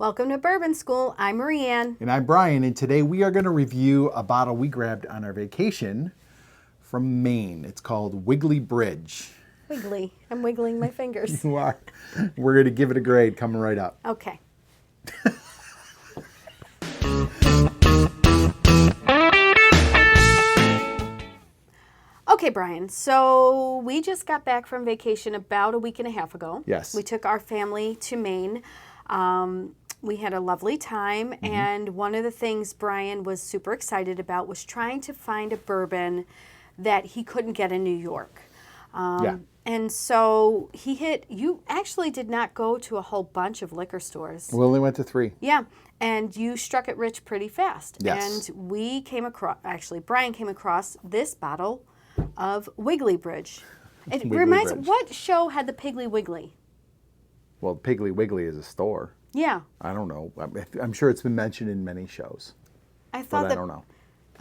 Welcome to Bourbon School. I'm Marianne. And I'm Brian, and today we are going to review a bottle we grabbed on our vacation from Maine. It's called Wiggly Bridge. Wiggly. I'm wiggling my fingers. You are. We're going to give it a grade coming right up. Okay. Okay, Brian. So we just got back from vacation about a week and a half ago. Yes. We took our family to Maine. We had a lovely time, and one of the things Brian was super excited about was trying to find a bourbon that he couldn't get in New York. Yeah. And so you actually did not go to a whole bunch of liquor stores. We only went to 3. Yeah, and you struck it rich pretty fast. Yes. And we came across, actually Brian came across this bottle of Wiggly Bridge. It Wiggly reminds, Bridge. what show had the Piggly Wiggly? Well, Piggly Wiggly is a store. Yeah. I don't know. I'm sure it's been mentioned in many shows. I thought But I don't know.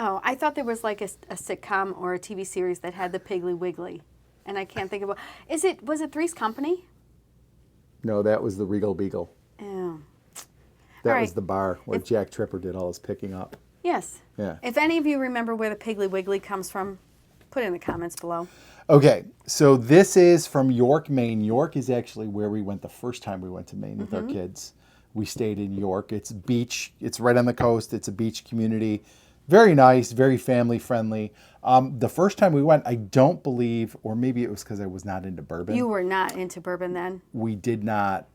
Oh, I thought there was like a sitcom or a TV series that had the Piggly Wiggly. And I can't think of was it Three's Company? No, that was the Regal Beagle. Oh. That All was right. the bar where Jack Tripper did all his picking up. Yes. Yeah. If any of you remember where the Piggly Wiggly comes from, put it in the comments below. Okay, so this is from York, Maine. York is actually where we went the first time we went to Maine with our kids. We stayed in York. It's beach. It's right on the coast. It's a beach community. Very nice, very family friendly. The first time we went, I don't believe, or maybe it was because I was not into bourbon. You were not into bourbon then? We did not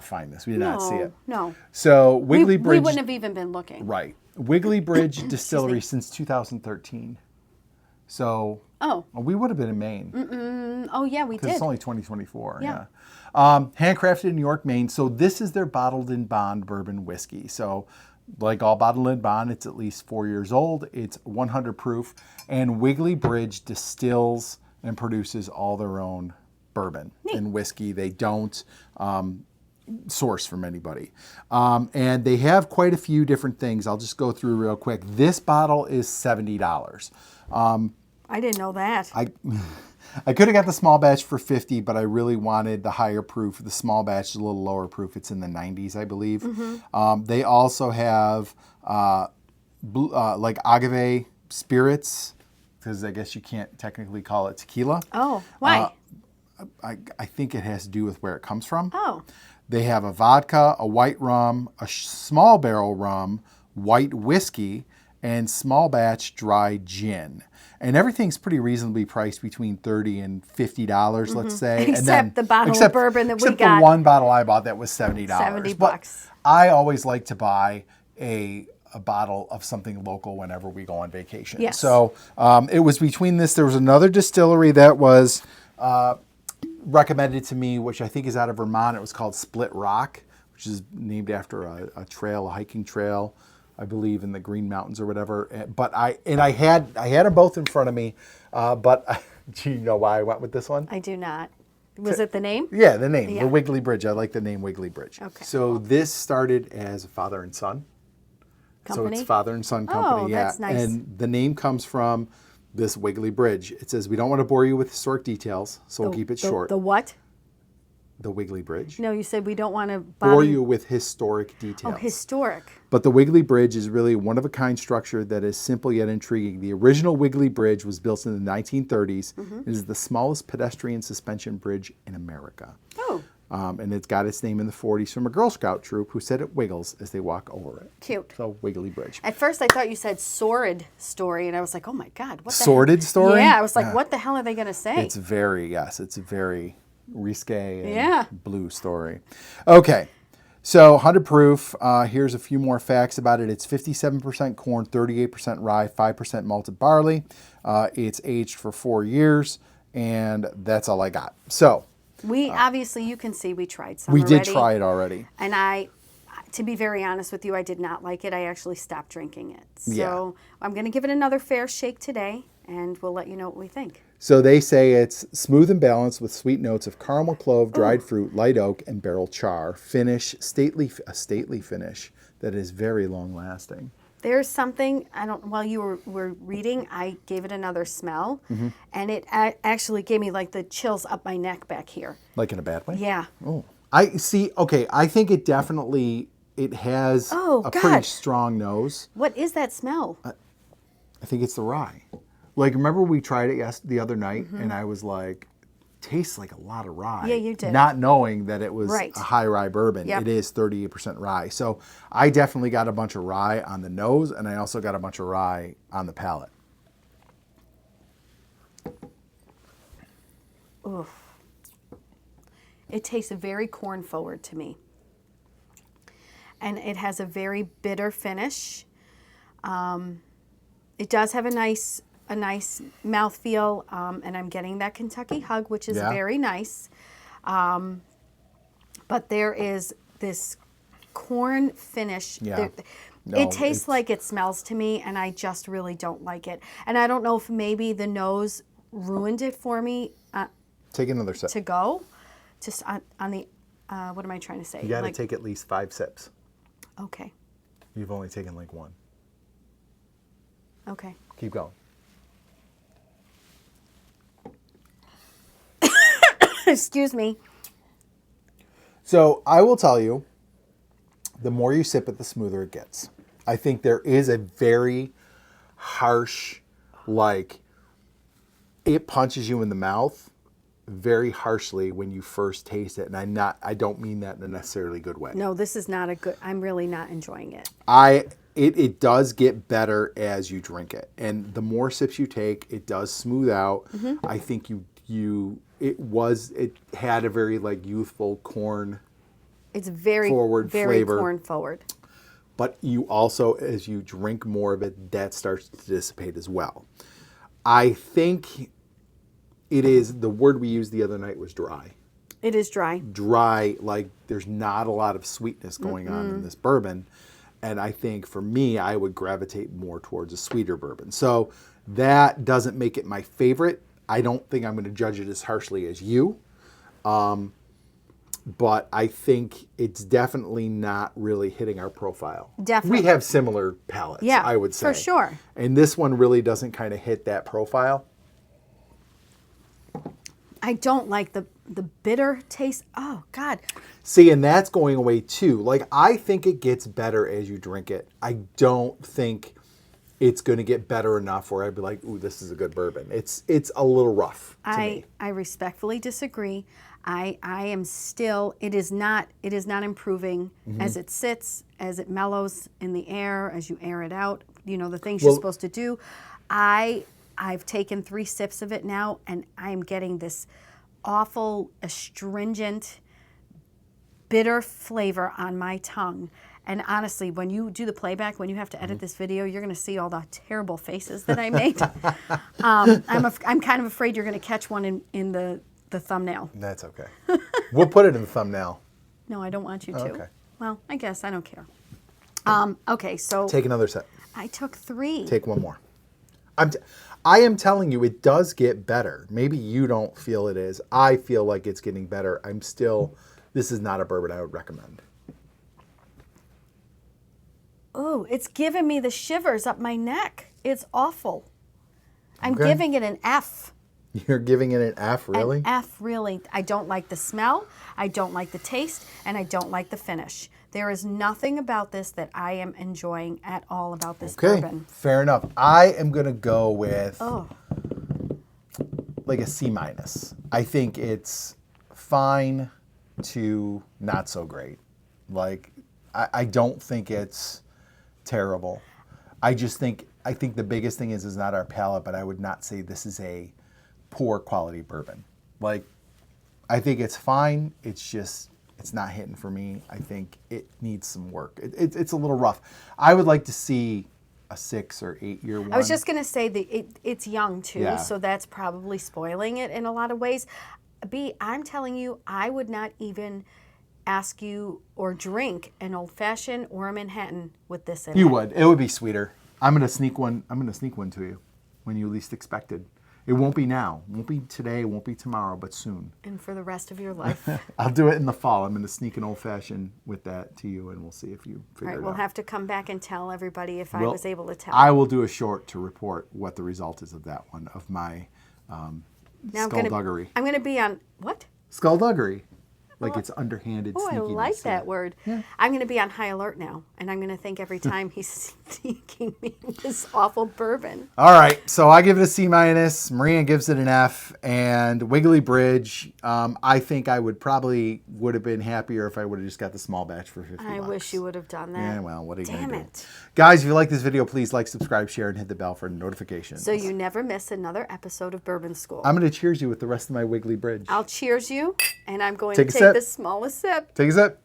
find this. We did not see it. No. So Wiggly We Bridge, wouldn't have even been looking. right? Wiggly Bridge Distillery since 2013. So we would have been in Maine. Oh, yeah, we Because did. it's only 2024. Yeah. Handcrafted in New York, Maine. So this is their bottled in bond bourbon whiskey. So like all bottled in bond, it's at least 4 years old. It's 100 proof. And Wiggly Bridge distills and produces all their own bourbon and whiskey. They don't source from anybody. And they have quite a few different things. I'll just go through real quick. This bottle is $70. I didn't know that. I could have got the small batch for $50, but I really wanted the higher proof. The small batch is a little lower proof. It's in the 90s, I believe. They also have like agave spirits, because I guess you can't technically call it tequila. Oh, why? I think it has to do with where it comes from. Oh. They have a vodka, a white rum, a small barrel rum, white whiskey, and small batch dry gin. And everything's pretty reasonably priced between $30 and $50, let's say. Except the bottle of bourbon that we got. Except the one bottle I bought that was $70. $70. But I always like to buy a bottle of something local whenever we go on vacation. Yes. So it was between this. There was another distillery that was recommended to me, which I think is out of Vermont. It was called Split Rock, which is named after a trail, a hiking trail, I believe, in the Green Mountains or whatever. But I had them both in front of me. But do you know why I went with this one? I do not. Was it the name? Yeah, the name, Yeah. the Wiggly Bridge. I like the name Wiggly Bridge. Okay. So this started as a father and son. Company? So it's father and son company. Oh, yeah. that's nice. And the name comes from this Wiggly Bridge. It says, we don't want to bore you with historic details, so we'll keep it short. The what? The Wiggly Bridge. No, you said we don't want to Bore you with historic details. Oh, historic. But the Wiggly Bridge is really one-of-a-kind structure that is simple yet intriguing. The original Wiggly Bridge was built in the 1930s. It is the smallest pedestrian suspension bridge in America. Oh, And it's got its name in the 40s from a Girl Scout troop who said it wiggles as they walk over it. cute. So Wiggly Bridge. At first, I thought you said sordid story, and I was like, oh my God, what the Sordid hell? story? Yeah, I was like, what the hell are they going to say? It's a very risque and Yeah. blue story. Okay, so 100 proof. Here's a few more facts about it. It's 57% corn, 38% rye, 5% malted barley. It's aged for 4 years, and that's all I got. So We obviously, you can see we tried some we already. did try it already. And to be very honest with you, I did not like it. I actually stopped drinking it. So I'm going to give it another fair shake today, and we'll let you know what we think. So they say it's smooth and balanced with sweet notes of caramel, clove, dried fruit, light oak, and barrel char. Finish, a stately finish that is very long lasting. There's something, while you were reading, I gave it another smell, and it actually gave me like the chills up my neck back here. Like in a bad way? Yeah. Oh. I see. Okay, I think it definitely has Oh, a God. pretty strong nose. What is that smell? I think it's the rye. Like, remember we tried it the other night, and I was like, tastes like a lot of rye. Yeah, you did. Not knowing that it was Right. a high rye bourbon. Yep. It is 38% rye. So I definitely got a bunch of rye on the nose, and I also got a bunch of rye on the palate. Oof. It tastes very corn forward to me. And it has a very bitter finish. It does have a nice mouthfeel, and I'm getting that Kentucky hug, which is Yeah. very nice. But there is this corn finish. Yeah. No, It tastes it's- like it smells to me, and I just really don't like it. And I don't know if maybe the nose ruined it for me Take another sip. to go. Just on the, what am I trying to say? You got to take at least 5 sips. Okay. You've only taken like 1. Okay. Keep going. Excuse me. So I will tell you, the more you sip it, the smoother it gets. I think there is a very harsh, like, it punches you in the mouth very harshly when you first taste it. And I don't mean that in a necessarily good way. No, this is not a good, I'm really not enjoying it. It does get better as you drink it. And the more sips you take, it does smooth out. I think it had a very like youthful corn, It's very, forward very flavor. corn forward. but you also, as you drink more of it, that starts to dissipate as well. I think it is, the word we used the other night was dry. It is dry. Dry, like there's not a lot of sweetness going on in this bourbon. And I think for me, I would gravitate more towards a sweeter bourbon. So that doesn't make it my favorite. I don't think I'm going to judge it as harshly as you. But I think it's definitely not really hitting our profile. Definitely. We have similar palates, Yeah, I would say. for sure. And this one really doesn't kind of hit that profile. I don't like the bitter taste. Oh, God. See, and that's going away too. Like, I think it gets better as you drink it. I don't think it's going to get better enough where I'd be like, ooh, this is a good bourbon. It's a little rough to me. I respectfully disagree. I am still, it is not improving as it sits, as it mellows in the air, as you air it out, you know, the things you're supposed to do. I've taken 3 sips of it now, and I'm getting this awful, astringent, bitter flavor on my tongue. And honestly, when you do the playback, when you have to edit this video, you're going to see all the terrible faces that I made. I'm kind of afraid you're going to catch one in the thumbnail. That's okay. We'll put it in the thumbnail. No, I don't want you to. Okay. Well, I guess I don't care. Okay, so Take another sip. I took 3. Take one more. I am telling you, it does get better. Maybe you don't feel it is. I feel like it's getting better. This is not a bourbon I would recommend. Oh, it's giving me the shivers up my neck. It's awful. I'm Okay. giving it an F. You're giving it an F, really? An F, really. I don't like the smell, I don't like the taste, and I don't like the finish. There is nothing about this that I am enjoying at all about this Okay, bourbon. fair enough. I am going to go with Oh, like a C-. I think it's fine to not so great. Like, I don't think it's terrible. I think the biggest thing is not our palate, but I would not say this is a poor quality bourbon. Like, I think it's fine. It's just, it's not hitting for me. I think it needs some work. It's a little rough. I would like to see a 6 or 8 year one. I was just going to say that it's young too, Yeah. so that's probably spoiling it in a lot of ways. B, I'm telling you, I would not even ask you or drink an old fashioned or a Manhattan with this in it. You would. It would be sweeter. I'm gonna sneak one to you when you least expected. It won't be now. Won't be today. Won't be tomorrow. But soon. And for the rest of your life. I'll do it in the fall. I'm gonna sneak an old fashioned with that to you, and we'll see if you All figure right, it we'll out. have to come back and tell everybody if I Well, was able to tell. I will do a short to report what the result is of that one, of my Now skullduggery. I'm gonna be on what? Skullduggery. like it's underhanded Oh, I sneakiness. like that word. Yeah. I'm going to be on high alert now, and I'm going to think every time he's sneaking me this awful bourbon. All right, so I give it a C-. Maria gives it an F, and Wiggly Bridge. I think I would have been happier if I would have just got the small batch for $50. I wish you would have done that. Yeah, well, what are you going to do? Damn it. Guys, if you like this video, please like, subscribe, share, and hit the bell for notifications. So you never miss another episode of Bourbon School. I'm going to cheers you with the rest of my Wiggly Bridge. I'll cheers you, and I'm going Take to a take sip. the smallest sip. Take a sip.